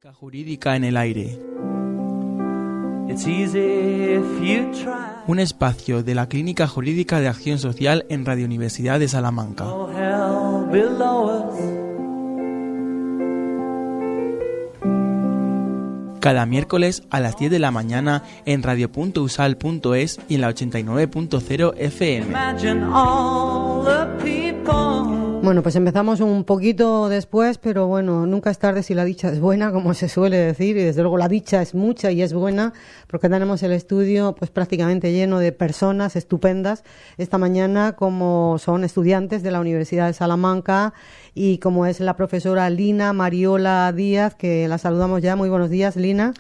Jurídica en el aire. Un espacio de la Clínica Jurídica de Acción Social en Radio Universidad de Salamanca. Cada miércoles a las 10 de la mañana en radio.usal.es y en la 89.0 FM. Bueno, pues empezamos un poquito después, pero bueno, nunca es tarde si la dicha es buena, como se suele decir, y desde luego la dicha es mucha y es buena, porque tenemos el estudio pues prácticamente lleno de personas estupendas esta mañana, como son estudiantes de la Universidad de Salamanca y como es la profesora Lina Mariola Díaz, que la saludamos ya. Muy buenos días, Lina.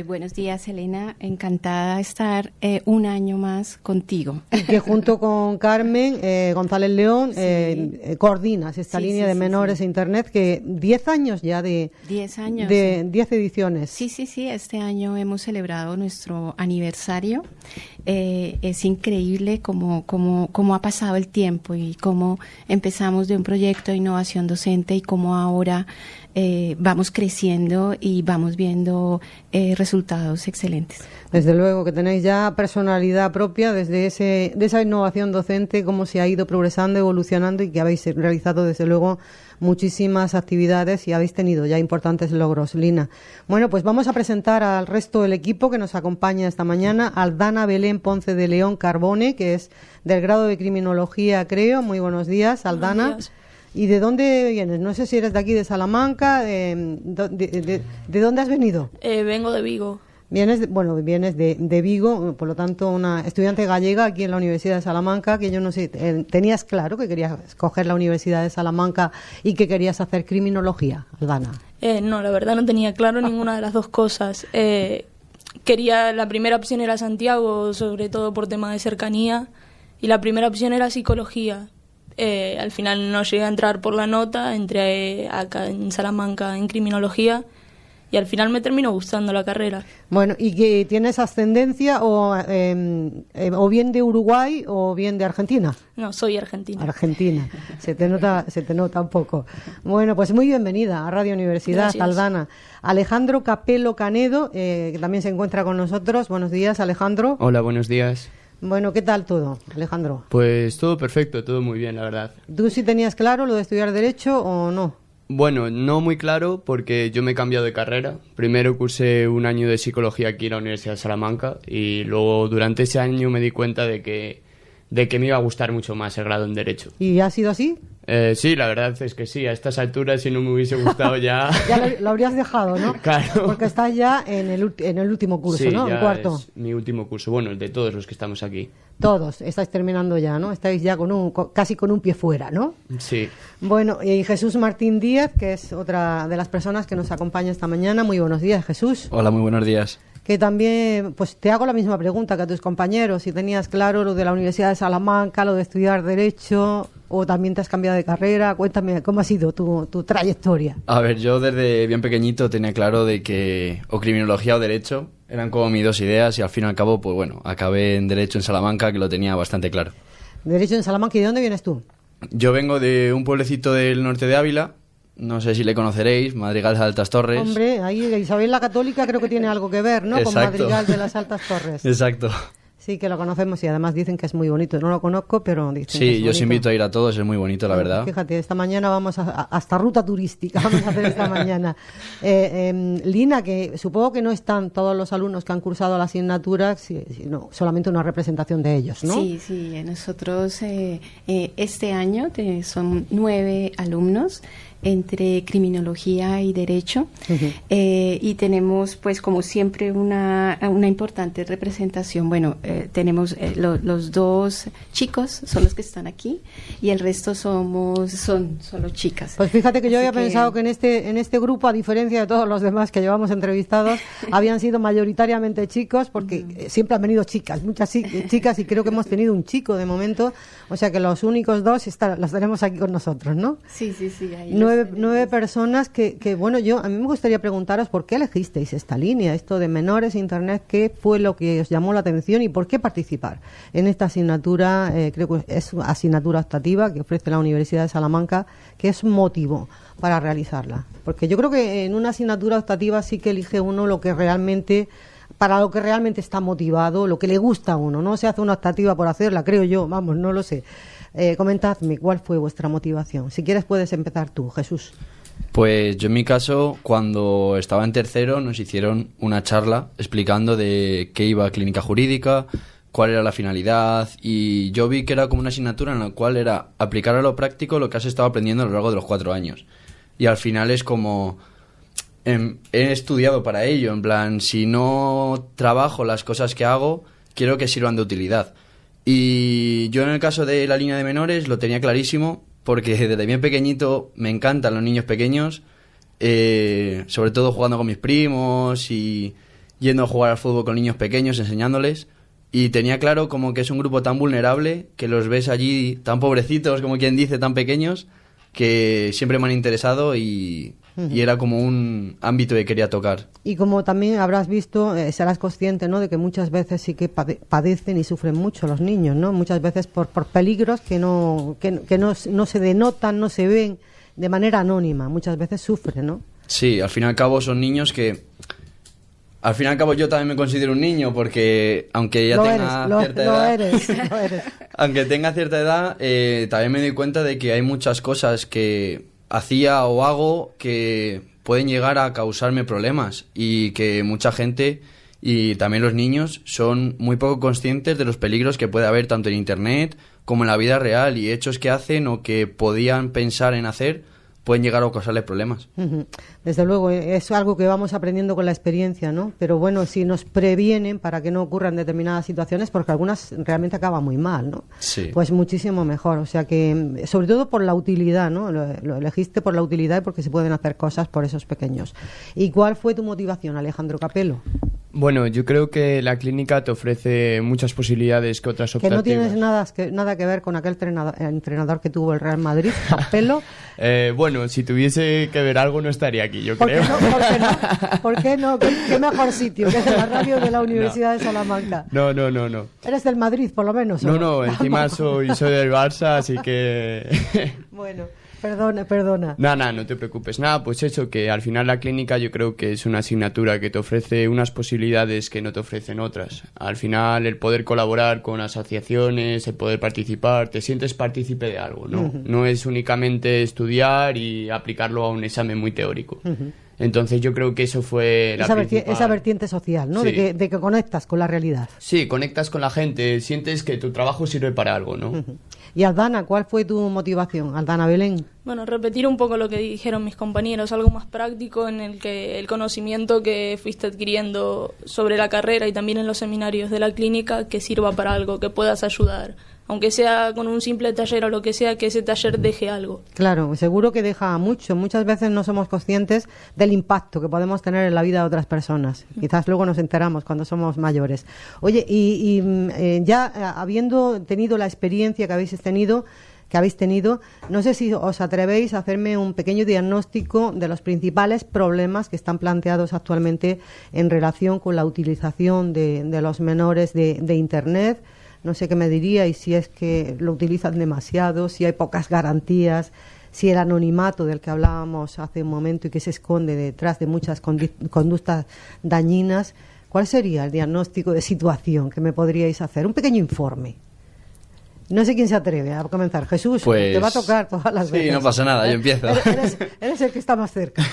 Buenos días, Elena. Encantada de estar un año más contigo. Y que junto con Carmen González León coordinas esta línea de menores e Internet, que 10 años ya de 10 años. De 10 ediciones. Sí. Este año hemos celebrado nuestro aniversario. Es increíble cómo ha pasado el tiempo y cómo empezamos de un proyecto de innovación docente y cómo ahora vamos creciendo y vamos viendo resultados excelentes. Desde luego que tenéis ya personalidad propia de esa innovación docente, cómo se ha ido progresando, evolucionando y que habéis realizado desde luego muchísimas actividades y habéis tenido ya importantes logros, Lina. Bueno, pues vamos a presentar al resto del equipo que nos acompaña esta mañana. Aldana Belén Ponce de León Carbone, que es del grado de Criminología, creo. Muy buenos días, Aldana. Buenos días. ¿Y de dónde vienes? No sé si eres de aquí, de Salamanca. ¿De dónde has venido? Vengo de Vigo. Vienes de Vigo, por lo tanto, una estudiante gallega aquí en la Universidad de Salamanca, que yo no sé, ¿tenías claro que querías escoger la Universidad de Salamanca y que querías hacer criminología, Aldana? No, la verdad no tenía claro ninguna de las dos cosas. La primera opción era Santiago, sobre todo por tema de cercanía, y la primera opción era psicología. Al final no llegué a entrar por la nota, entré acá en Salamanca en criminología y al final me terminó gustando la carrera. Bueno, ¿y que tienes ascendencia o bien de Uruguay o bien de Argentina? No, soy argentina. Argentina, se te nota un poco. Bueno, pues muy bienvenida a Radio Universidad. Gracias. Aldana. Alejandro Capello Canedo, que también se encuentra con nosotros. Buenos días, Alejandro. Hola, buenos días. Bueno, ¿qué tal todo, Alejandro? Pues todo perfecto, todo muy bien, la verdad. ¿Tú sí tenías claro lo de estudiar Derecho o no? Bueno, no muy claro porque yo me he cambiado de carrera. Primero cursé un año de psicología aquí en la Universidad de Salamanca y luego durante ese año me di cuenta de que me iba a gustar mucho más el grado en Derecho. ¿Y ha sido así? Sí, la verdad es que sí. A estas alturas, si no me hubiese gustado ya... Ya lo habrías dejado, ¿no? Claro. Porque estás ya en el último curso, sí, ¿no? Ya el cuarto. es mi último curso. Bueno, el de todos los que estamos aquí. Todos, estáis terminando ya, ¿no? Estáis ya casi con un pie fuera, ¿no? Sí. Bueno, y Jesús Martín Díaz, que es otra de las personas que nos acompaña esta mañana. Muy buenos días, Jesús. Hola, muy buenos días. Que también, pues te hago la misma pregunta que a tus compañeros, si tenías claro lo de la Universidad de Salamanca, lo de estudiar Derecho, o también te has cambiado de carrera. Cuéntame, ¿cómo ha sido tu trayectoria? A ver, yo desde bien pequeñito tenía claro de que o criminología o Derecho eran como mis dos ideas y al fin y al cabo, pues bueno, acabé en Derecho en Salamanca, que lo tenía bastante claro. Derecho en Salamanca, ¿y de dónde vienes tú? Yo vengo de un pueblecito del norte de Ávila. No sé si le conoceréis, Madrigal de Altas Torres. Hombre, ahí Isabel la Católica creo que tiene algo que ver, ¿no? Exacto. Con Madrigal de las Altas Torres. Exacto. Sí, que lo conocemos y además dicen que es muy bonito. No lo conozco, pero dicen que es Sí, yo bonito. os invito a ir a todos, es muy bonito, la verdad. Fíjate, esta mañana vamos hasta ruta turística, vamos a hacer esta mañana. Lina, que supongo que no están todos los alumnos que han cursado la asignatura, sino solamente una representación de ellos, ¿no? Sí, nosotros este año son 9 alumnos entre criminología y derecho. Uh-huh. Y tenemos pues como siempre una importante representación. Bueno, tenemos los 2 chicos son los que están aquí y el resto son solo chicas. Pues fíjate que yo había pensado que en este grupo, a diferencia de todos los demás que llevamos entrevistados, habían sido mayoritariamente chicos, porque siempre han venido chicas, muchas chicas, y creo que hemos tenido un chico de momento, o sea que los únicos 2 los tenemos aquí con nosotros, ¿no? Sí, ahí 9 personas que bueno, a mí me gustaría preguntaros por qué elegisteis esta línea, esto de menores, Internet, ¿qué fue lo que os llamó la atención y por ¿por qué participar en esta asignatura? Creo que es una asignatura optativa que ofrece la Universidad de Salamanca, que es un motivo para realizarla. Porque yo creo que en una asignatura optativa sí que elige uno lo que realmente, para lo que realmente está motivado, lo que le gusta a uno. No se hace una optativa por hacerla, creo yo, vamos, no lo sé. Comentadme, ¿cuál fue vuestra motivación? Si quieres puedes empezar tú, Jesús. Pues yo en mi caso, cuando estaba en tercero, nos hicieron una charla explicando de qué iba clínica jurídica, cuál era la finalidad, y yo vi que era como una asignatura en la cual era aplicar a lo práctico lo que has estado aprendiendo a lo largo de los 4 años. Y al final es como... he estudiado para ello, en plan, si no trabajo las cosas que hago, quiero que sirvan de utilidad. Y yo en el caso de la línea de menores lo tenía clarísimo, porque desde bien pequeñito me encantan los niños pequeños, sobre todo jugando con mis primos y yendo a jugar al fútbol con niños pequeños, enseñándoles, y tenía claro como que es un grupo tan vulnerable, que los ves allí tan pobrecitos, como quien dice, tan pequeños, que siempre me han interesado y era como un ámbito que quería tocar. Y como también habrás visto, serás consciente, ¿no?, de que muchas veces sí que padecen y sufren mucho los niños, ¿no? Muchas veces por peligros que no se denotan, no se ven de manera anónima. Muchas veces sufren, ¿no? Sí, al fin y al cabo son niños que... Al fin y al cabo yo también me considero un niño, porque aunque ya tenga cierta edad... Lo eres. Aunque tenga cierta edad, también me doy cuenta de que hay muchas cosas que hacía o hago que pueden llegar a causarme problemas, y que mucha gente y también los niños son muy poco conscientes de los peligros que puede haber tanto en internet como en la vida real, y hechos que hacen o que podían pensar en hacer pueden llegar a causarles problemas. Desde luego, es algo que vamos aprendiendo con la experiencia, ¿no? Pero bueno, si nos previenen para que no ocurran determinadas situaciones, porque algunas realmente acaban muy mal, ¿no? Sí. Pues muchísimo mejor. O sea que, sobre todo por la utilidad, ¿no? Lo elegiste por la utilidad y porque se pueden hacer cosas por esos pequeños. ¿Y cuál fue tu motivación, Alejandro Capelo? Bueno, yo creo que la clínica te ofrece muchas posibilidades que otras optativas. Que no tienes nada que ver con aquel entrenador que tuvo el Real Madrid, Capelo. Bueno, si tuviese que ver algo no estaría aquí, yo creo. ¿Por qué no? ¿Qué mejor sitio que es la radio de la Universidad de Salamanca? No. ¿Eres del Madrid, por lo menos? No, encima soy del Barça, así que... Bueno... Perdona. No te preocupes. Nada, pues eso, que al final la clínica yo creo que es una asignatura que te ofrece unas posibilidades que no te ofrecen otras. Al final el poder colaborar con asociaciones, el poder participar, te sientes partícipe de algo, ¿no? No es únicamente estudiar y aplicarlo a un examen muy teórico. Entonces yo creo que eso fue esa vertiente social, ¿no? Sí. De que conectas con la realidad. Sí, conectas con la gente, sientes que tu trabajo sirve para algo, ¿no? Y Aldana, ¿cuál fue tu motivación? Aldana Belén. Bueno, repetir un poco lo que dijeron mis compañeros, algo más práctico en el que el conocimiento que fuiste adquiriendo sobre la carrera y también en los seminarios de la clínica, que sirva para algo, que puedas ayudar. Aunque sea con un simple taller o lo que sea, que ese taller deje algo. Claro, seguro que deja mucho. Muchas veces no somos conscientes del impacto que podemos tener en la vida de otras personas. Quizás luego nos enteramos cuando somos mayores. Oye, ya habiendo tenido la experiencia que habéis tenido, no sé si os atrevéis a hacerme un pequeño diagnóstico de los principales problemas que están planteados actualmente en relación con la utilización de los menores de Internet. No sé qué me diríais, si es que lo utilizan demasiado, si hay pocas garantías, si el anonimato del que hablábamos hace un momento y que se esconde detrás de muchas conductas dañinas. ¿Cuál sería el diagnóstico de situación que me podríais hacer? Un pequeño informe. No sé quién se atreve a comenzar. Jesús, pues, te va a tocar todas las veces. Sí, no pasa nada, yo empiezo. Eres el que está más cerca.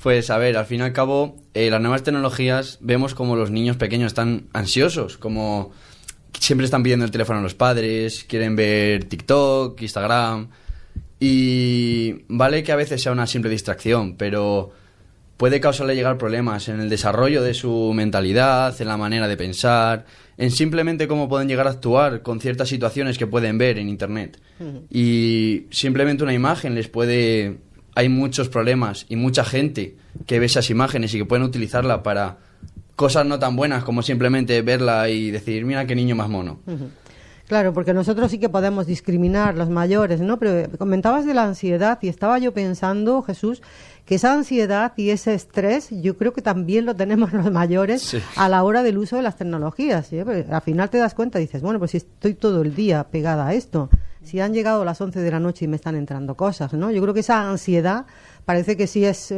Pues a ver, al fin y al cabo, las nuevas tecnologías, vemos como los niños pequeños están ansiosos, como siempre están pidiendo el teléfono a los padres, quieren ver TikTok, Instagram, y vale que a veces sea una simple distracción, pero puede causarle llegar problemas en el desarrollo de su mentalidad, en la manera de pensar, en simplemente cómo pueden llegar a actuar con ciertas situaciones que pueden ver en Internet. Y simplemente una imagen les puede... Hay muchos problemas y mucha gente que ve esas imágenes y que pueden utilizarla para cosas no tan buenas como simplemente verla y decir, mira qué niño más mono. Claro, porque nosotros sí que podemos discriminar los mayores, ¿no? Pero comentabas de la ansiedad y estaba yo pensando, Jesús, que esa ansiedad y ese estrés yo creo que también lo tenemos los mayores a la hora del uso de las tecnologías. ¿Sí? Al final te das cuenta y dices, bueno, pues si estoy todo el día pegada a esto, si han llegado las 11 de la noche y me están entrando cosas, ¿no? Yo creo que esa ansiedad parece que sí es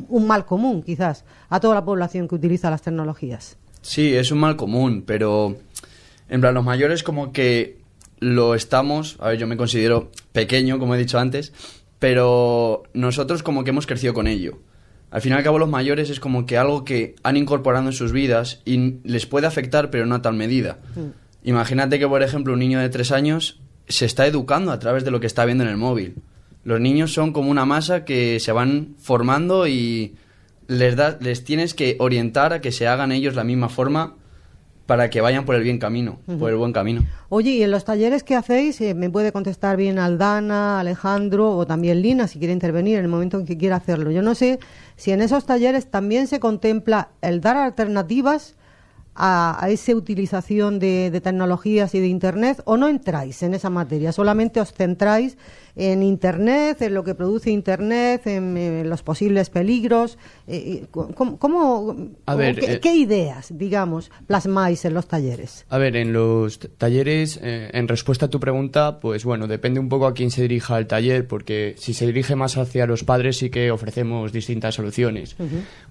un mal común, quizás, a toda la población que utiliza las tecnologías. Sí, es un mal común, pero en plan, los mayores como que lo estamos, a ver, yo me considero pequeño, como he dicho antes, pero nosotros como que hemos crecido con ello. Al fin y al cabo, los mayores es como que algo que han incorporado en sus vidas y les puede afectar, pero no a tal medida. Imagínate que, por ejemplo, un niño de 3 años se está educando a través de lo que está viendo en el móvil. Los niños son como una masa que se van formando y les tienes que orientar a que se hagan ellos la misma forma para que vayan por el buen camino, por el buen camino. Oye, y en los talleres que hacéis, me puede contestar bien Aldana, Alejandro o también Lina, si quiere intervenir en el momento en que quiera hacerlo. Yo no sé si en esos talleres también se contempla el dar alternativas a esa utilización de tecnologías y de Internet, o no entráis en esa materia, solamente os centráis en Internet, en lo que produce Internet, en los posibles peligros. ¿Qué ideas, digamos, plasmáis en los talleres? A ver, en los talleres, en respuesta a tu pregunta, pues bueno, depende un poco a quién se dirija el taller, porque si se dirige más hacia los padres sí que ofrecemos distintas soluciones.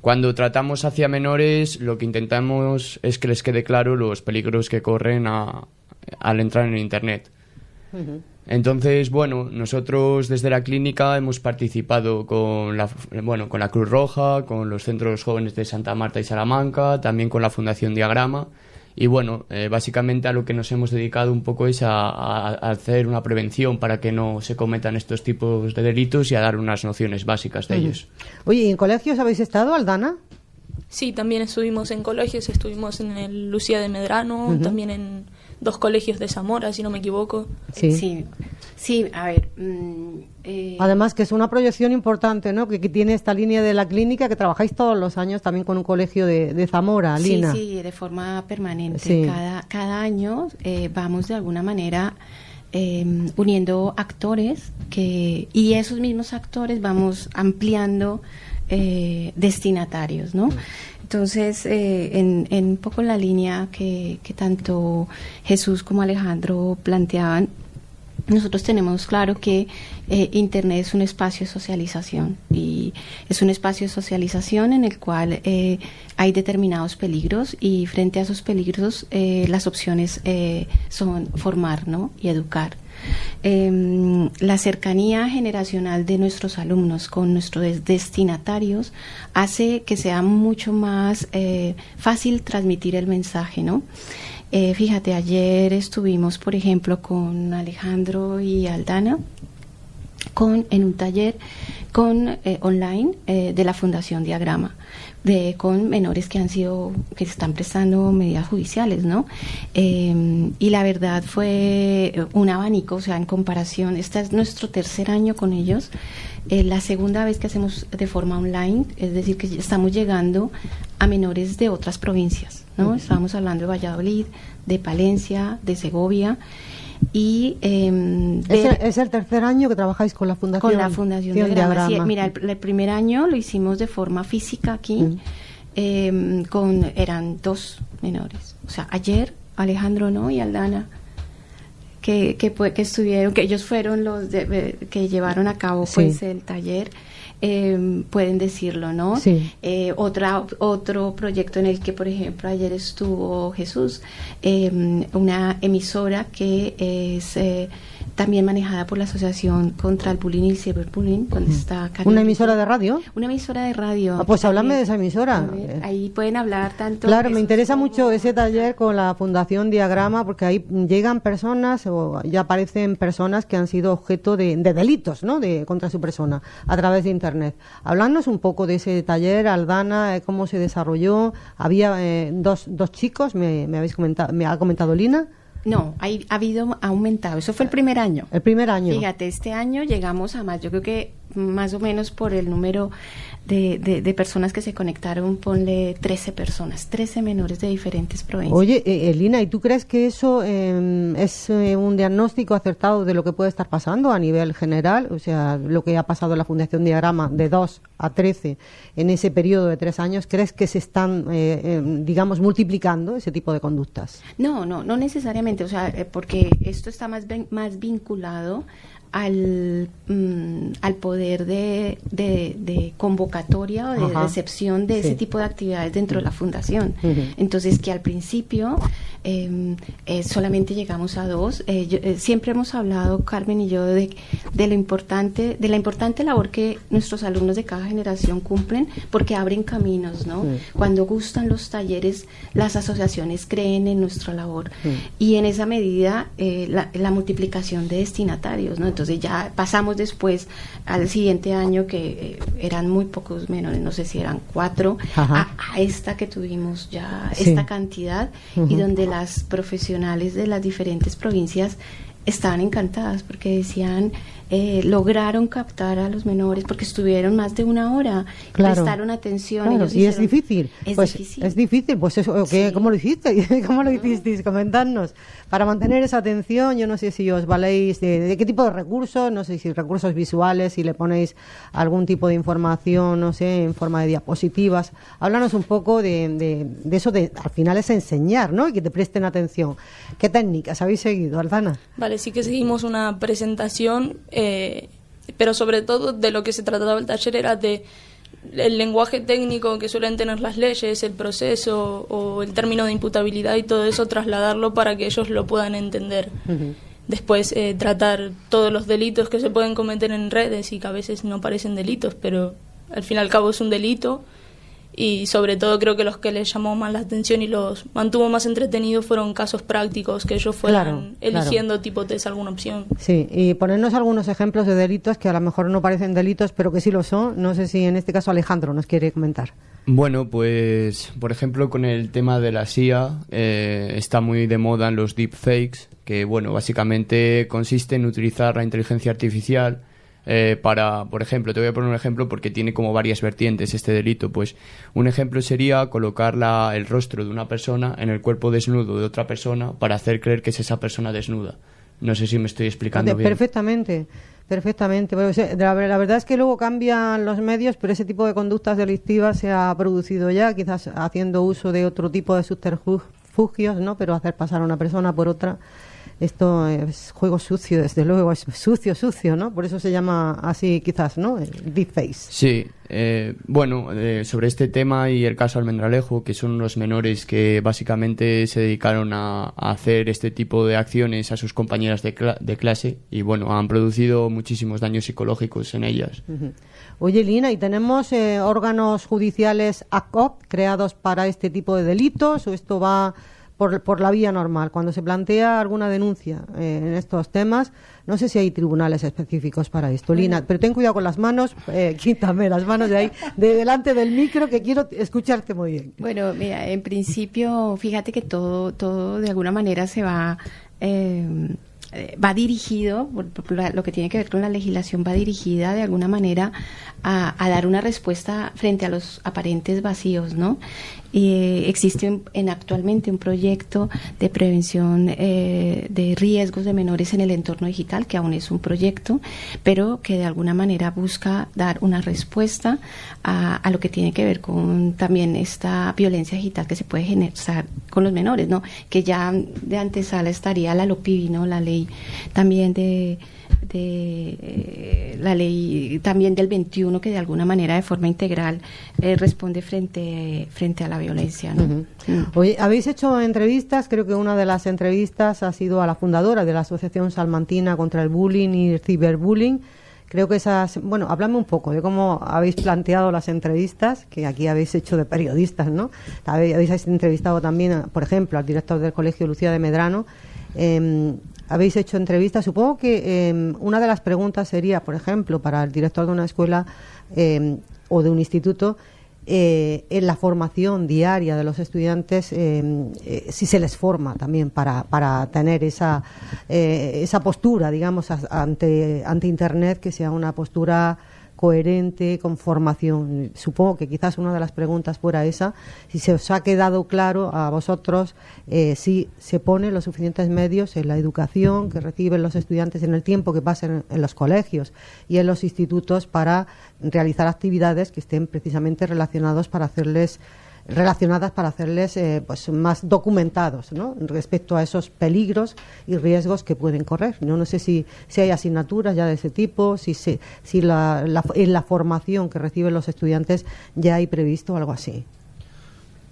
Cuando tratamos hacia menores, lo que intentamos es que les quede claro los peligros que corren al entrar en Internet. Entonces, bueno, nosotros desde la clínica hemos participado con la Cruz Roja, con los centros jóvenes de Santa Marta y Salamanca, también con la Fundación Diagrama. Y bueno, básicamente a lo que nos hemos dedicado un poco es a hacer una prevención para que no se cometan estos tipos de delitos y a dar unas nociones básicas de ellos. Oye, ¿y en colegios habéis estado, Aldana? Sí, también estuvimos en colegios, estuvimos en el Lucía de Medrano, también en 2 colegios de Zamora, si no me equivoco. Sí, a ver. Además que es una proyección importante, ¿no? Que tiene esta línea de la clínica, que trabajáis todos los años también con un colegio de Zamora, Lina. Sí, de forma permanente. Sí. Cada año vamos de alguna manera uniendo actores y esos mismos actores vamos ampliando destinatarios, ¿no? Entonces, en un poco la línea que tanto Jesús como Alejandro planteaban, nosotros tenemos claro que Internet es un espacio de socialización y es un espacio de socialización en el cual hay determinados peligros y frente a esos peligros las opciones son formar, ¿no? Y educar. La cercanía generacional de nuestros alumnos con nuestros destinatarios hace que sea mucho más fácil transmitir el mensaje, ¿no? Fíjate, ayer estuvimos, por ejemplo, con Alejandro y Aldana en un taller online de la Fundación Diagrama, con menores que están prestando medidas judiciales, ¿no? Y la verdad fue un abanico, o sea, en comparación, este es nuestro 3er año con ellos, la segunda vez que hacemos de forma online, es decir, que estamos llegando a menores de otras provincias, ¿no? Estábamos hablando de Valladolid, de Palencia, de Segovia. Y ¿Es el 3er año que trabajáis con la Fundación? Con la Fundación Diagrama. Sí, mira, el primer año lo hicimos de forma física aquí, eran 2 menores. O sea, ayer Alejandro y Aldana que estuvieron, que ellos fueron los que llevaron a cabo pues el taller. Pueden decirlo, ¿no? Sí. Otro proyecto en el que, por ejemplo, ayer estuvo Jesús, una emisora que es también manejada por la Asociación contra el Bullying y el Cyberbullying, donde está Carmen. ¿Una emisora de radio? Una emisora de radio. Pues háblame de esa emisora. Ahí pueden hablar tanto. Claro, me interesa mucho ese taller con la Fundación Diagrama, porque ahí llegan personas, o ya aparecen personas que han sido objeto de delitos, ¿no? Contra su persona, a través de Internet. Hablarnos un poco de ese taller, Aldana, cómo se desarrolló. Había dos chicos, me ha comentado Lina. No, ha aumentado. Eso fue el primer año. El primer año. Fíjate, este año llegamos a más. Yo creo que más o menos por el número de personas que se conectaron, ponle 13 personas, 13 menores de diferentes provincias. Oye, Lina, ¿y tú crees que eso es un diagnóstico acertado de lo que puede estar pasando a nivel general? O sea, lo que ha pasado en la Fundación Diagrama de 2 a 13 en ese periodo de 3 años, ¿crees que se están, digamos, multiplicando ese tipo de conductas? No necesariamente, o sea, porque esto está más vinculado al poder de convocatoria o de recepción de ese tipo de actividades dentro de la fundación. Entonces, que al principio solamente llegamos a 2. Siempre hemos hablado, Carmen y yo, de la importante labor que nuestros alumnos de cada generación cumplen, porque abren caminos, ¿no? Cuando gustan los talleres, las asociaciones creen en nuestra labor, y en esa medida la multiplicación de destinatarios, ¿no? Entonces ya pasamos después al siguiente año, que eran muy pocos menores, no sé si eran 4, a esta que tuvimos ya, esta cantidad, y donde las profesionales de las diferentes provincias estaban encantadas porque decían, lograron captar a los menores porque estuvieron más de 1 hora, prestaron atención. Claro, y es difícil. Es difícil, pues eso, ¿cómo lo hiciste? ¿Cómo lo hicisteis? Comentadnos. Para mantener esa atención, yo no sé si os valéis de qué tipo de recursos, no sé si recursos visuales, si le ponéis algún tipo de información, no sé, en forma de diapositivas. Háblanos un poco de eso, al final es enseñar, ¿no? Y que te presten atención. ¿Qué técnicas habéis seguido, Aldana? Vale, sí que seguimos una presentación, pero sobre todo de lo que se trataba el taller era de el lenguaje técnico que suelen tener las leyes, el proceso o el término de imputabilidad y todo eso, trasladarlo para que ellos lo puedan entender. Después tratar todos los delitos que se pueden cometer en redes y que a veces no parecen delitos, pero al fin y al cabo es un delito. Y sobre todo creo que los que les llamó más la atención y los mantuvo más entretenidos fueron casos prácticos, que ellos fueran eligiendo tipo test alguna opción. Sí, y ponernos algunos ejemplos de delitos que a lo mejor no parecen delitos, pero que sí lo son. No sé si en este caso Alejandro nos quiere comentar. Bueno, pues por ejemplo con el tema de la IA, está muy de moda en los deepfakes, que bueno, básicamente consiste en utilizar la inteligencia artificial para, por ejemplo, te voy a poner un ejemplo porque tiene como varias vertientes este delito. Pues un ejemplo sería colocar el rostro de una persona en el cuerpo desnudo de otra persona para hacer creer que es esa persona desnuda. No sé si me estoy explicando bien. Perfectamente. Bueno, la verdad es que luego cambian los medios, pero ese tipo de conductas delictivas se ha producido ya, quizás haciendo uso de otro tipo de subterfugios, ¿no? Pero hacer pasar a una persona por otra. Esto es juego sucio, desde luego, es sucio, ¿no? Por eso se llama así quizás, ¿no? El deepfake. Sí, sobre este tema y el caso Almendralejo, que son unos menores que básicamente se dedicaron a hacer este tipo de acciones a sus compañeras de clase y, bueno, han producido muchísimos daños psicológicos en ellas. Oye, Lina, ¿y tenemos órganos judiciales ACOP creados para este tipo de delitos o esto va por la vía normal? Cuando se plantea alguna denuncia en estos temas, no sé si hay tribunales específicos para esto, Lina, pero ten cuidado con las manos, quítame las manos de ahí, de delante del micro, que quiero escucharte muy bien. Bueno, mira, en principio, fíjate que todo de alguna manera se va dirigido, lo que tiene que ver con la legislación, va dirigida de alguna manera a dar una respuesta frente a los aparentes vacíos, ¿no? Existe actualmente un proyecto de prevención de riesgos de menores en el entorno digital, que aún es un proyecto, pero que de alguna manera busca dar una respuesta a lo que tiene que ver con también esta violencia digital que se puede generar con los menores, ¿no? Que ya de antesala estaría la LOPIVI, ¿no? La ley también la ley también del 21, que de alguna manera de forma integral responde frente a la violencia, ¿no? Oye, habéis hecho entrevistas, creo que una de las entrevistas ha sido a la fundadora de la Asociación Salmantina contra el Bullying y el Ciberbullying. Creo que háblame un poco de cómo habéis planteado las entrevistas, que aquí habéis hecho de periodistas, ¿no? Habéis entrevistado también, por ejemplo, al director del Colegio Lucía de Medrano. Habéis hecho entrevistas. Supongo que una de las preguntas sería, por ejemplo, para el director de una escuela o de un instituto, en la formación diaria de los estudiantes, si se les forma también para tener esa postura, digamos, ante Internet, que sea una postura coherente, con formación. Supongo que quizás una de las preguntas fuera esa, si se os ha quedado claro a vosotros si se ponen los suficientes medios en la educación que reciben los estudiantes en el tiempo que pasen en los colegios y en los institutos para realizar actividades que estén precisamente relacionadas para hacerles pues más documentados, ¿no?, respecto a esos peligros y riesgos que pueden correr. No sé si hay asignaturas ya de ese tipo, si en la formación que reciben los estudiantes ya hay previsto algo así.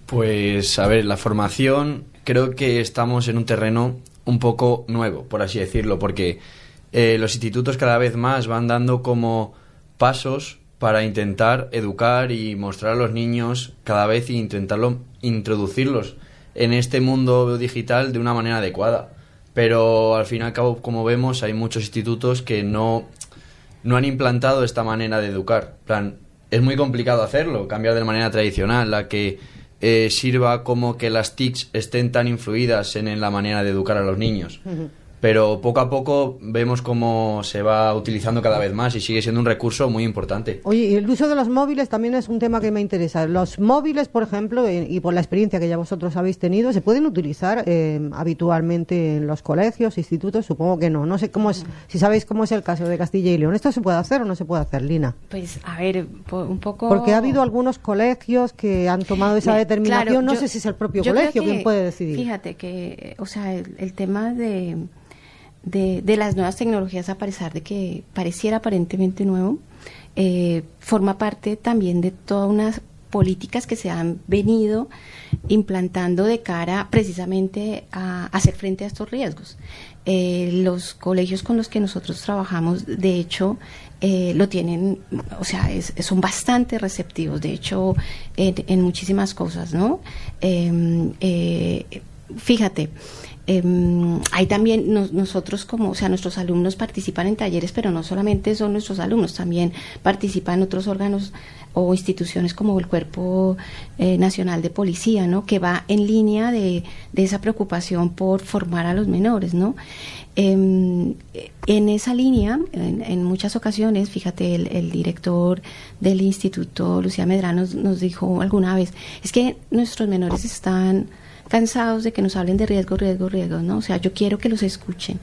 Pues, a ver, la formación, creo que estamos en un terreno un poco nuevo, por así decirlo, porque los institutos cada vez más van dando como pasos para intentar educar y mostrar a los niños cada vez e intentarlo introducirlos en este mundo digital de una manera adecuada. Pero al fin y al cabo, como vemos, hay muchos institutos que no han implantado esta manera de educar. En plan, es muy complicado hacerlo, cambiar de manera tradicional, la que sirva como que las TICs estén tan influidas en la manera de educar a los niños. Uh-huh. Pero poco a poco vemos cómo se va utilizando cada vez más y sigue siendo un recurso muy importante. Oye, y el uso de los móviles también es un tema que me interesa. Los móviles, por ejemplo, y por la experiencia que ya vosotros habéis tenido, ¿se pueden utilizar habitualmente en los colegios, institutos? Supongo que no. No sé cómo es, si sabéis cómo es el caso de Castilla y León. ¿Esto se puede hacer o no se puede hacer, Lina? Pues, a ver, un poco... Porque ha habido algunos colegios que han tomado esa determinación. Claro, no sé si es el propio colegio quien puede decidir. Fíjate que, o sea, el tema de las nuevas tecnologías, a pesar de que pareciera aparentemente nuevo, forma parte también de todas unas políticas que se han venido implantando de cara precisamente a hacer frente a estos riesgos. Los colegios con los que nosotros trabajamos, de hecho, lo tienen, o sea, son bastante receptivos, de hecho, en muchísimas cosas, ¿no? Fíjate, hay también nosotros como, o sea, nuestros alumnos participan en talleres, pero no solamente son nuestros alumnos, también participan otros órganos o instituciones como el Cuerpo Nacional de Policía, ¿no?, que va en línea de esa preocupación por formar a los menores, ¿no? En esa línea, en muchas ocasiones, fíjate, el director del instituto, Lucía Medrano, nos dijo alguna vez, es que nuestros menores están cansados de que nos hablen de riesgos, ¿no? O sea, yo quiero que los escuchen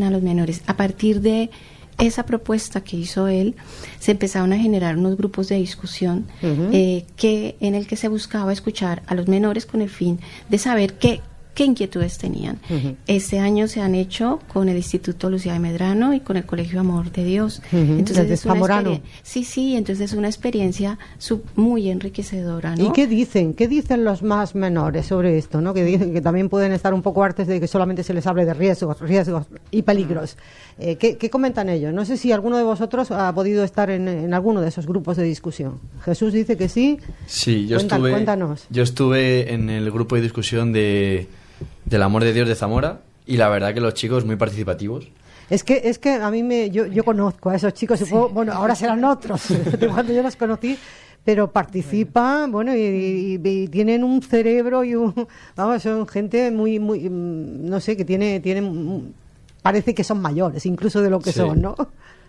a los menores. A partir de esa propuesta que hizo él, se empezaron a generar unos grupos de discusión en el que se buscaba escuchar a los menores con el fin de saber qué inquietudes tenían. Este año se han hecho con el Instituto Lucía de Medrano y con el Colegio Amor de Dios. Entonces es una entonces es una experiencia muy enriquecedora, ¿no? ¿Y qué dicen los más menores sobre esto, ¿no? Que dicen que también pueden estar un poco hartos de que solamente se les hable de riesgos y peligros. ¿Qué comentan ellos? No sé si alguno de vosotros ha podido estar en alguno de esos grupos de discusión. Jesús dice que sí. Sí, Cuéntanos. Yo estuve en el grupo de discusión del Amor de Dios de Zamora y la verdad que los chicos muy participativos. Es que a mí yo conozco a esos chicos, supongo, bueno, ahora serán otros de cuando yo los conocí, pero participan, bueno, y tienen un cerebro y son gente muy, no sé, que tienen parece que son mayores, incluso de lo que son, ¿no?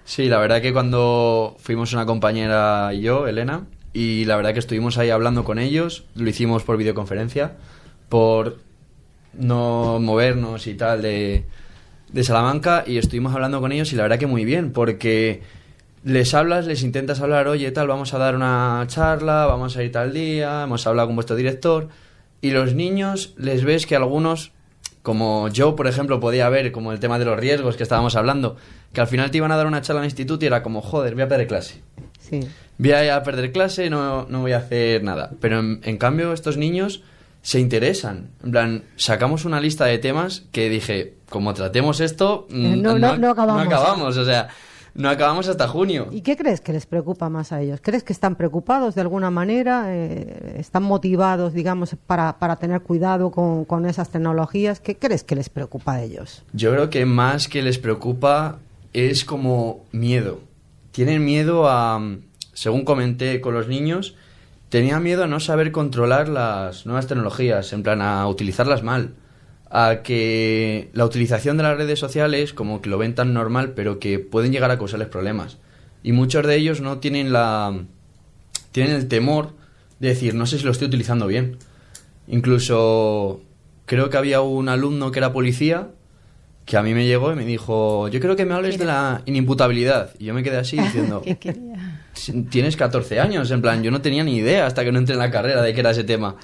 Sí, la verdad que cuando fuimos una compañera y yo, Elena, y la verdad que estuvimos ahí hablando con ellos, lo hicimos por videoconferencia, por no movernos y tal de Salamanca, y estuvimos hablando con ellos y la verdad que muy bien, porque les intentas hablar, oye, tal, vamos a dar una charla, vamos a ir tal día, hemos hablado con vuestro director, y los niños les ves que algunos, como yo, por ejemplo, podía ver como el tema de los riesgos que estábamos hablando, que al final te iban a dar una charla en el instituto y era como, joder, voy a perder clase. Sí. Voy a perder clase, no voy a hacer nada. Pero en cambio estos niños se interesan. En plan, sacamos una lista de temas que dije, como tratemos esto, no acabamos. O sea, no acabamos hasta junio. ¿Y qué crees que les preocupa más a ellos? ¿Crees que están preocupados de alguna manera? ¿Están motivados, digamos, para tener cuidado con esas tecnologías? ¿Qué crees que les preocupa a ellos? Yo creo que más que les preocupa es como miedo. Tienen miedo a, según comenté con los niños, tenía miedo a no saber controlar las nuevas tecnologías, en plan a utilizarlas mal, a que la utilización de las redes sociales como que lo ven tan normal, pero que pueden llegar a causarles problemas. Y muchos de ellos no tienen tienen el temor de decir, no sé si lo estoy utilizando bien. Incluso creo que había un alumno que era policía que a mí me llegó y me dijo, yo creo que me hables de la inimputabilidad. Y yo me quedé así diciendo, tienes 14 años, en plan, yo no tenía ni idea hasta que no entré en la carrera de qué era ese tema.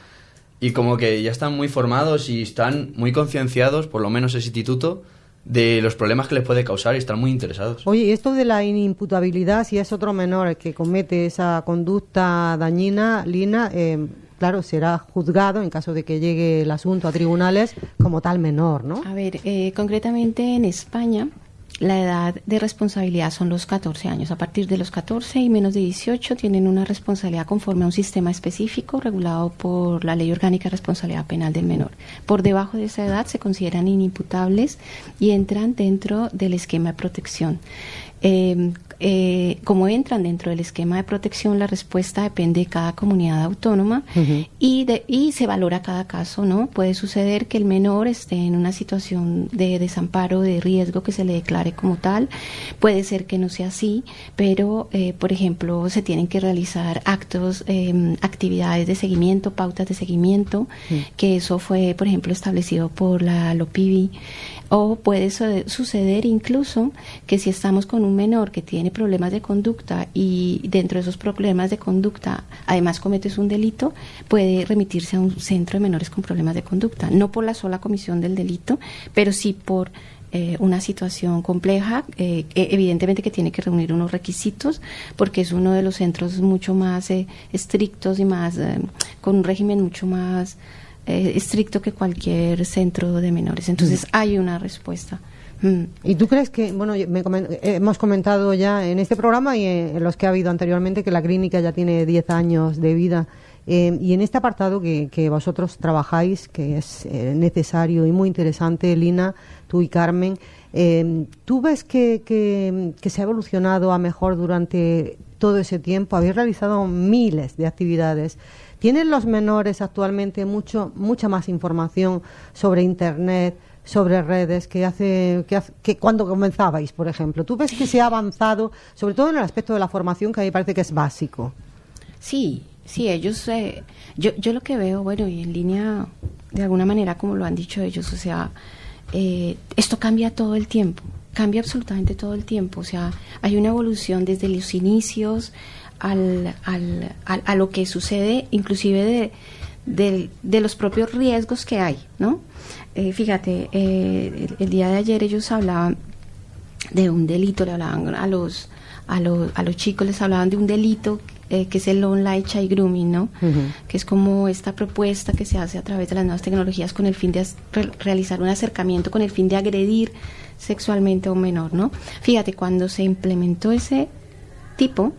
Y como que ya están muy formados y están muy concienciados, por lo menos ese instituto, de los problemas que les puede causar y están muy interesados. Oye, y esto de la inimputabilidad, si es otro menor el que comete esa conducta dañina, Lina, claro, será juzgado en caso de que llegue el asunto a tribunales como tal menor, ¿no? A ver, concretamente en España la edad de responsabilidad son los 14 años. A partir de los 14 y menos de 18 tienen una responsabilidad conforme a un sistema específico regulado por la Ley Orgánica de Responsabilidad Penal del Menor. Por debajo de esa edad se consideran inimputables y entran dentro del esquema de protección. Como entran dentro del esquema de protección, la respuesta depende de cada comunidad autónoma y se valora cada caso, ¿no? Puede suceder que el menor esté en una situación de desamparo, de riesgo que se le declare como tal. Puede ser que no sea así, pero, por ejemplo, se tienen que realizar actos, actividades de seguimiento, pautas de seguimiento, que eso fue, por ejemplo, establecido por la LOPIBI. O puede suceder incluso que si estamos con un menor que tiene problemas de conducta y dentro de esos problemas de conducta además cometes un delito, puede remitirse a un centro de menores con problemas de conducta, no por la sola comisión del delito, pero sí por una situación compleja, evidentemente que tiene que reunir unos requisitos, porque es uno de los centros mucho más estrictos y más con un régimen mucho más estricto que cualquier centro de menores. Entonces hay una respuesta. ¿Y tú crees que, bueno, hemos comentado ya en este programa y en los que ha habido anteriormente que la clínica ya tiene 10 años de vida, y en este apartado que vosotros trabajáis, que es necesario y muy interesante, Lina, tú y Carmen, ¿tú ves que se ha evolucionado a mejor durante todo ese tiempo? Habéis realizado miles de actividades. ¿Tienen los menores actualmente mucha más información sobre Internet, sobre redes que cuando comenzabais, por ejemplo? ¿Tú ves que se ha avanzado, sobre todo en el aspecto de la formación, que a mí parece que es básico? Sí, ellos, yo lo que veo, bueno, y en línea, de alguna manera, como lo han dicho ellos, o sea, esto cambia todo el tiempo, cambia absolutamente todo el tiempo, o sea, hay una evolución desde los inicios a lo que sucede, inclusive de los propios riesgos que hay, ¿no? Fíjate, el día de ayer ellos hablaban de un delito, le hablaban a los chicos, les hablaban de un delito que es el online child grooming, ¿no? Que es como esta propuesta que se hace a través de las nuevas tecnologías con el fin de realizar un acercamiento, con el fin de agredir sexualmente a un menor, ¿no? Fíjate, cuando se implementó ese tipo,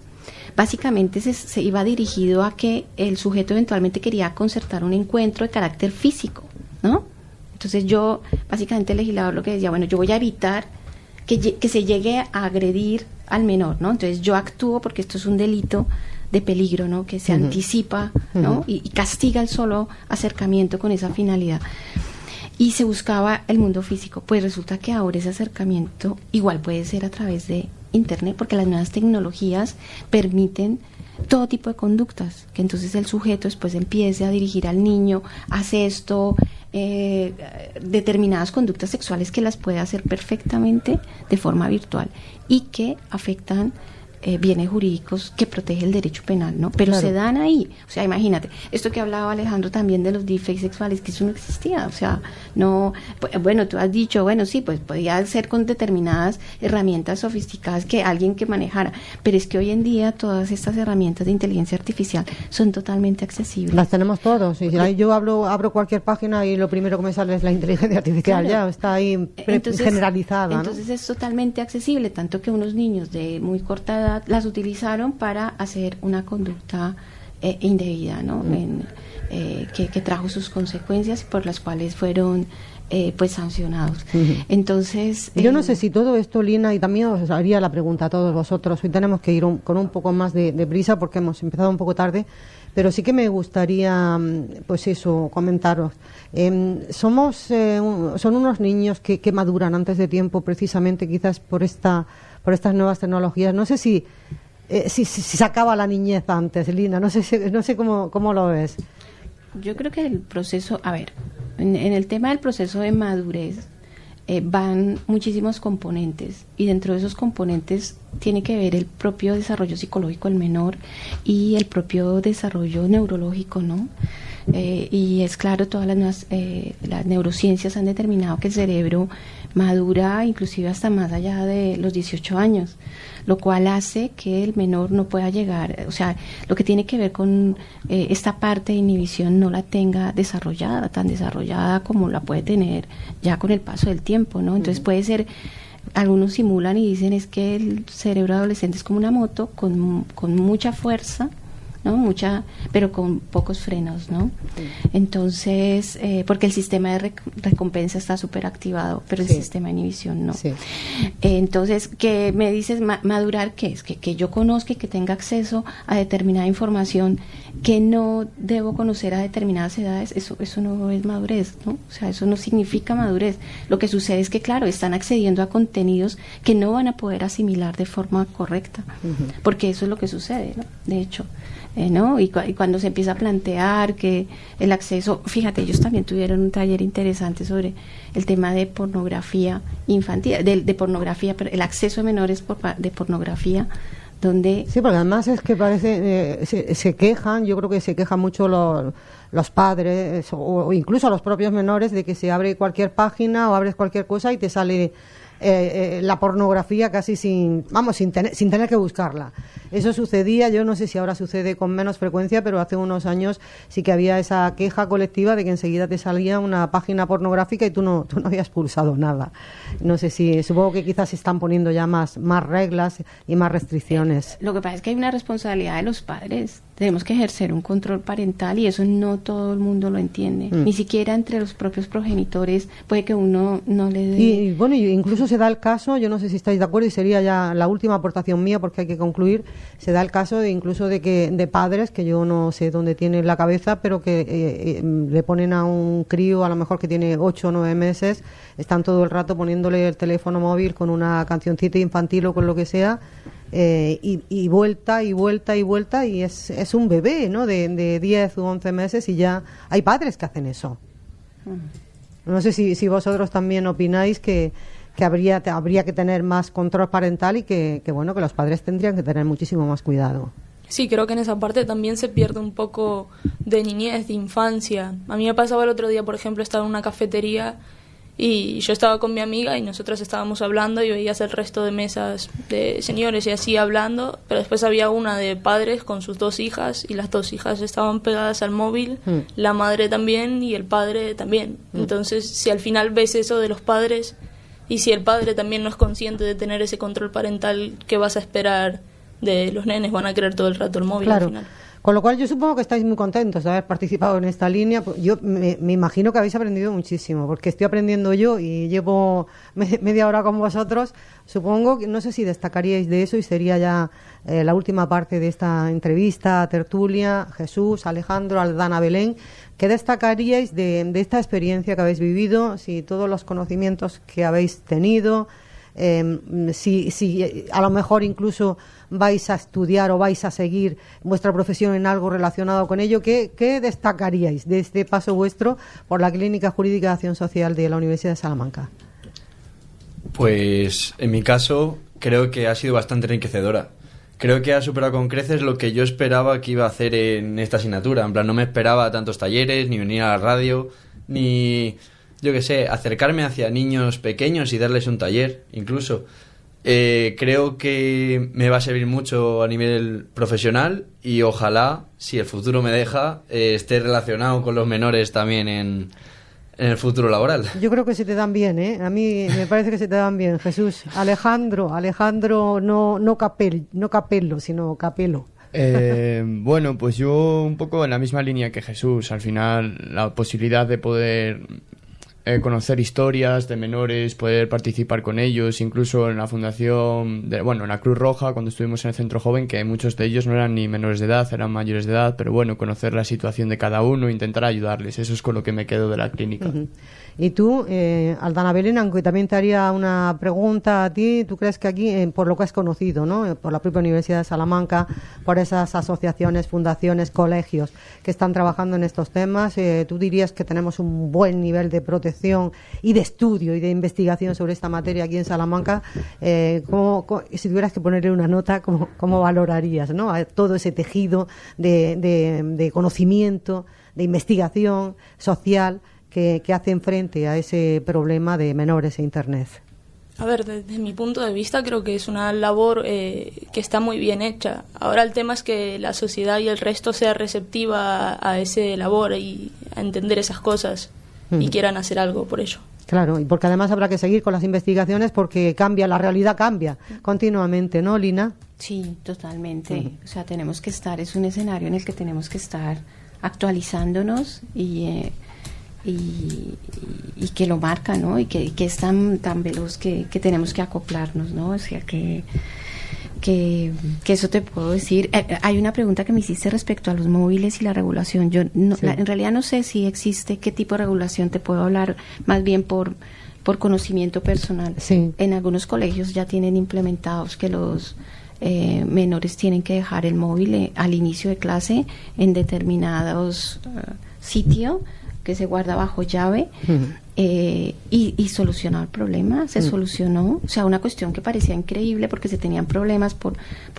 básicamente se iba dirigido a que el sujeto eventualmente quería concertar un encuentro de carácter físico, ¿no? Entonces básicamente el legislador lo que decía, bueno, yo voy a evitar que se llegue a agredir al menor, ¿no? Entonces yo actúo porque esto es un delito de peligro, ¿no? Que se anticipa, ¿no? Y castiga el solo acercamiento con esa finalidad. Y se buscaba el mundo físico. Pues resulta que ahora ese acercamiento igual puede ser a través de Internet, porque las nuevas tecnologías permiten todo tipo de conductas, que entonces el sujeto después empiece a dirigir al niño, hace esto, determinadas conductas sexuales que las puede hacer perfectamente de forma virtual y que afectan bienes jurídicos que protege el derecho penal, ¿no? Pero claro, se dan ahí, o sea, imagínate, esto que hablaba Alejandro también de los deepfakes sexuales, que eso no existía, o sea, no, bueno, tú has dicho, bueno, sí, pues podía ser con determinadas herramientas sofisticadas que alguien que manejara, pero es que hoy en día todas estas herramientas de inteligencia artificial son totalmente accesibles. Las tenemos todos, y yo abro cualquier página y lo primero que me sale es la inteligencia artificial, claro, ya está ahí generalizada, entonces, ¿no? Es totalmente accesible, tanto que unos niños de muy corta edad las utilizaron para hacer una conducta indebida, ¿no? Que trajo sus consecuencias y por las cuales fueron pues sancionados. Entonces yo no sé si todo esto, Lina, y también os haría la pregunta a todos vosotros, hoy tenemos que ir con un poco más de prisa porque hemos empezado un poco tarde, pero sí que me gustaría, pues eso, comentaros. Son unos niños que maduran antes de tiempo, precisamente quizás por por estas nuevas tecnologías. No sé si se acaba la niñez antes, Lina, no sé cómo lo ves. Yo creo que el proceso, a ver, en el tema del proceso de madurez van muchísimos componentes, y dentro de esos componentes tiene que ver el propio desarrollo psicológico del menor y el propio desarrollo neurológico, ¿no? Y es claro, todas las neurociencias han determinado que el cerebro madura inclusive hasta más allá de los 18 años, lo cual hace que el menor no pueda llegar, o sea, lo que tiene que ver con esta parte de inhibición no la tenga desarrollada, tan desarrollada como la puede tener ya con el paso del tiempo, ¿no? Entonces puede ser, algunos simulan y dicen es que el cerebro adolescente es como una moto con mucha fuerza, ¿no? Pero con pocos frenos, ¿no? Entonces, porque el sistema de recompensa está súper activado, pero el sistema de inhibición no. Sí. Entonces, ¿qué me dices? ¿Madurar qué es? Que yo conozca y que tenga acceso a determinada información que no debo conocer a determinadas edades, eso no es madurez, ¿no? O sea, eso no significa madurez. Lo que sucede es que, claro, están accediendo a contenidos que no van a poder asimilar de forma correcta, porque eso es lo que sucede, ¿no? De hecho, ¿no? Y cuando se empieza a plantear que el acceso, fíjate, ellos también tuvieron un taller interesante sobre el tema de pornografía infantil, de pornografía, pero el acceso de menores de pornografía, donde... Sí, porque además es que parece, se quejan, yo creo que se quejan mucho los padres o incluso los propios menores de que se abre cualquier página o abres cualquier cosa y te sale la pornografía casi sin tener que buscarla. Eso sucedía, yo no sé si ahora sucede con menos frecuencia, pero hace unos años sí que había esa queja colectiva de que enseguida te salía una página pornográfica y tú no habías pulsado nada. No sé supongo que quizás se están poniendo ya más reglas y más restricciones. Lo que pasa es que hay una responsabilidad de los padres. Tenemos que ejercer un control parental y eso no todo el mundo lo entiende. Ni siquiera entre los propios progenitores puede que uno no le dé... Y bueno, incluso se da el caso, yo no sé si estáis de acuerdo y sería ya la última aportación mía porque hay que concluir, se da el caso de padres que yo no sé dónde tienen la cabeza, pero que le ponen a un crío a lo mejor que tiene 8 o 9 meses, están todo el rato poniéndole el teléfono móvil con una cancioncita infantil o con lo que sea, y vuelta y es un bebé, ¿no? de 10 u 11 meses y ya hay padres que hacen eso. No sé si vosotros también opináis que habría que tener más control parental y que los padres tendrían que tener muchísimo más cuidado. Sí, creo que en esa parte también se pierde un poco de niñez, de infancia. A mí me pasaba el otro día, por ejemplo, estaba en una cafetería y yo estaba con mi amiga y nosotros estábamos hablando y veías el resto de mesas de señores y así hablando, pero después había una de padres con sus 2 hijas y las 2 hijas estaban pegadas al móvil, la madre también y el padre también. Entonces, si al final ves eso de los padres y si el padre también no es consciente de tener ese control parental, ¿qué vas a esperar de los nenes? Van a querer todo el rato el móvil. Claro. Al final. Con lo cual yo supongo que estáis muy contentos de haber participado en esta línea. Yo me imagino que habéis aprendido muchísimo, porque estoy aprendiendo yo y llevo media hora con vosotros. Supongo que, no sé si destacaríais de eso y sería ya la última parte de esta entrevista, tertulia. Jesús, Alejandro, Aldana, Belén, ¿qué destacaríais de esta experiencia que habéis vivido? Si todos los conocimientos que habéis tenido, si a lo mejor incluso vais a estudiar o vais a seguir vuestra profesión en algo relacionado con ello, ¿qué destacaríais de este paso vuestro por la Clínica Jurídica de Acción Social de la Universidad de Salamanca? Pues en mi caso creo que ha sido bastante enriquecedora. Creo que ha superado con creces lo que yo esperaba que iba a hacer en esta asignatura. En plan, no me esperaba tantos talleres, ni venir a la radio, ni, yo qué sé, acercarme hacia niños pequeños y darles un taller, incluso. Creo que me va a servir mucho a nivel profesional y ojalá, si el futuro me deja, esté relacionado con los menores también en el futuro laboral. Yo creo que se te dan bien, ¿eh? A mí me parece que se te dan bien, Jesús. Alejandro, no Capello, sino Capelo. Bueno, pues yo un poco en la misma línea que Jesús. Al final, la posibilidad de poder conocer historias de menores, poder participar con ellos, incluso en la fundación, en la Cruz Roja, cuando estuvimos en el Centro Joven, que muchos de ellos no eran ni menores de edad, eran mayores de edad, pero bueno, conocer la situación de cada uno, intentar ayudarles, eso es con lo que me quedo de la clínica. Uh-huh. Y tú, Aldana Belén, aunque también te haría una pregunta a ti, ¿tú crees que aquí, por lo que has conocido, ¿no?, por la propia Universidad de Salamanca, por esas asociaciones, fundaciones, colegios que están trabajando en estos temas, tú dirías que tenemos un buen nivel de protección y de estudio y de investigación sobre esta materia aquí en Salamanca? Si tuvieras que ponerle una nota, ¿cómo valorarías, ¿no?, a todo ese tejido de conocimiento, de investigación social que hacen frente a ese problema de menores e Internet? A ver, desde mi punto de vista creo que es una labor que está muy bien hecha. Ahora el tema es que la sociedad y el resto sea receptiva a ese labor y a entender esas cosas y quieran hacer algo por ello. Claro, y porque además habrá que seguir con las investigaciones porque la realidad cambia continuamente, ¿no, Lina? Sí, totalmente. O sea, tenemos que estar, es un escenario en el que tenemos que estar actualizándonos y que lo marca, ¿no? Y que es tan veloz que tenemos que acoplarnos, ¿no? O sea, que eso te puedo decir. Hay una pregunta que me hiciste respecto a los móviles y la regulación. Yo no, sí. En realidad no sé si existe qué tipo de regulación. Te puedo hablar más bien por conocimiento personal. Sí. En algunos colegios ya tienen implementados que los menores tienen que dejar el móvil al inicio de clase en determinados sitios que se guarda bajo llave. Y solucionó el problema, se solucionó. O sea, una cuestión que parecía increíble porque se tenían problemas por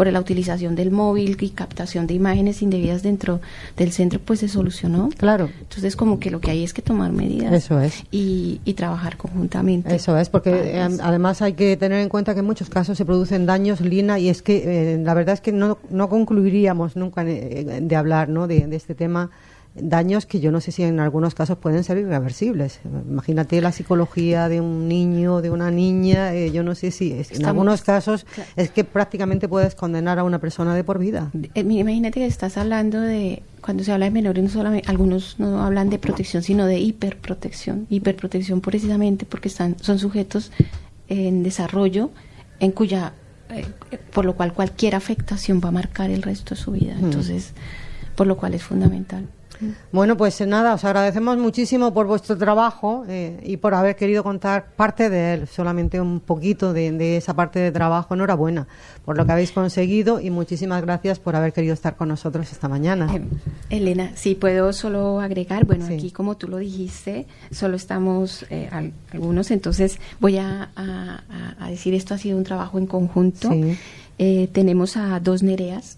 la utilización del móvil y captación de imágenes indebidas dentro del centro, pues se solucionó. Claro. Entonces, como que lo que hay es que tomar medidas. Eso es. Y trabajar conjuntamente. Eso es, porque además hay que tener en cuenta que en muchos casos se producen daños, Lina, y es que la verdad es que no concluiríamos nunca de hablar, ¿no?, de este tema. Daños que yo no sé si en algunos casos pueden ser irreversibles. Imagínate la psicología de un niño, de una niña, yo no sé si en algunos casos es que prácticamente puedes condenar a una persona de por vida. Imagínate que estás hablando de, cuando se habla de menores, no solamente, algunos no hablan de protección, sino de hiperprotección. Hiperprotección precisamente porque son sujetos en desarrollo, en cuya por lo cual cualquier afectación va a marcar el resto de su vida. Entonces, por lo cual es fundamental. Bueno, pues nada, os agradecemos muchísimo por vuestro trabajo y por haber querido contar parte de él, solamente un poquito de esa parte de trabajo. Enhorabuena por lo que habéis conseguido y muchísimas gracias por haber querido estar con nosotros esta mañana. Elena, si puedo solo agregar, bueno, sí. Aquí como tú lo dijiste, solo estamos algunos, entonces voy a decir, esto ha sido un trabajo en conjunto. Sí. Tenemos a dos Nereas,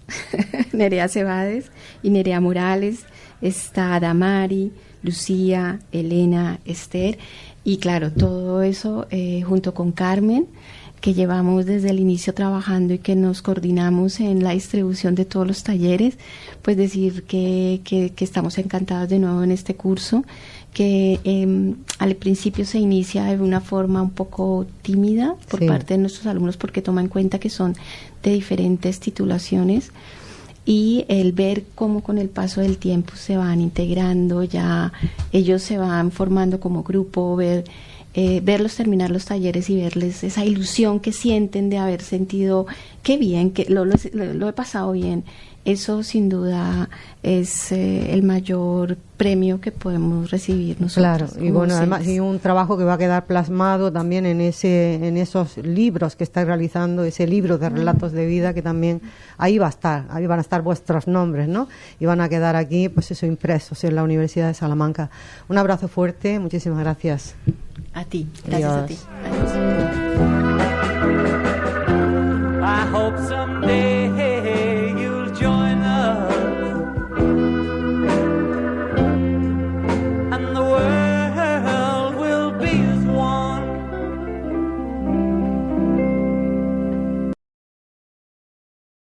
Nerea Cebades y Nerea Morales. Está Damari, Lucía, Elena, Esther, y claro, todo eso junto con Carmen, que llevamos desde el inicio trabajando y que nos coordinamos en la distribución de todos los talleres, pues decir que estamos encantados de nuevo en este curso, que al principio se inicia de una forma un poco tímida por parte de nuestros alumnos porque toma en cuenta que son de diferentes titulaciones, y el ver cómo con el paso del tiempo se van integrando, ya ellos se van formando como grupo, verlos terminar los talleres y verles esa ilusión que sienten de haber sentido, qué bien, que lo he pasado bien. Eso sin duda es el mayor premio que podemos recibir nosotros. Claro, y bueno, además y un trabajo que va a quedar plasmado también en esos libros que estáis realizando, ese libro de relatos de vida que también ahí van a estar vuestros nombres, ¿no? Y van a quedar aquí, pues eso, impresos en la Universidad de Salamanca. Un abrazo fuerte, muchísimas gracias. A ti, gracias. Adiós. A ti. Adiós. I hope someday